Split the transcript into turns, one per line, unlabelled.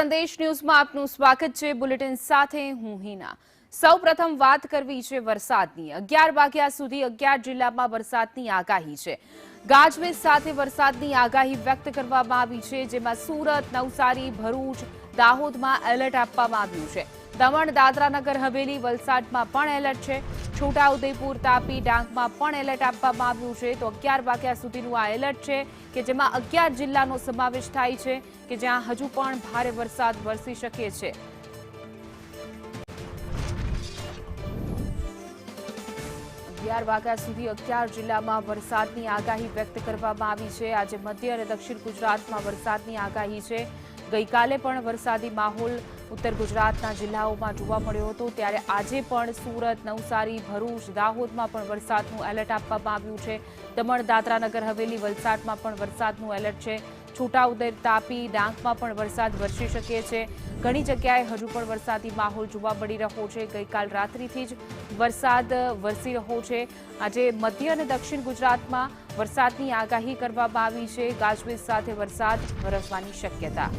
સંદેશ ન્યૂઝમાં આપનું સ્વાગત છે। બુલેટિન સાથે હું હિના। સૌપ્રથમ વાત કરવી છે વરસાદની। 11 વાગ્યા સુધી 11 જિલ્લામાં વરસાદની આગાહી છે। ગાજવીજ સાથે વરસાદની આગાહી વ્યક્ત કરવામાં આવી છે, જેમાં સુરત, નવસારી, ભરૂચ, દાહોદમાં એલર્ટ આપવામાં આવ્યું છે। દમણ, દાદરા નગર હવેલી, વલસાડમાં પણ એલર્ટ છે। છોટાઉદેપુર, તાપી, ડાંગમાં પણ એલર્ટ આપવામાં આવ્યું છે। તો 11 વાગ્યા સુધીનું આ એલર્ટ છે કે જેમાં 11 જિલ્લાનો સમાવેશ થાય છે કે જ્યાં હજુ પણ ભારે વરસાદ વરસી શકે છે। 11 વાગ્યા સુધી 11 જિલ્લામાં વરસાદની આગાહી વ્યક્ત કરવામાં આવી છે। આજે મધ્ય અને દક્ષિણ ગુજરાતમાં વરસાદની આગાહી છે। ગઈકાલે પણ વરસાદી માહોલ ઉત્તર ગુજરાતના જિલ્લાઓમાં જોવા મળ્યો હતો, ત્યારે આજે પણ સુરત, નવસારી, ભરૂચ, દાહોદમાં પણ વરસાદનું એલર્ટ આપવામાં આવ્યું છે। દમણ, દાદરા નગર હવેલી, વલસાડમાં પણ વરસાદનું એલર્ટ છે। છોટાઉદેપુર, તાપી, ડાંગમાં પણ વરસાદ વરસી શકે છે। ઘણી જગ્યાએ હજુ પણ વરસાદી માહોલ જોવા મળી રહ્યો છે। ગઈકાલ રાત્રિથી જ વરસાદ વરસી રહ્યો છે। આજે મધ્ય અને દક્ષિણ ગુજરાતમાં વરસાદની આગાહી કરવામાં આવી છે। ગાજવીજ સાથે વરસાદ વરસવાની શક્યતા।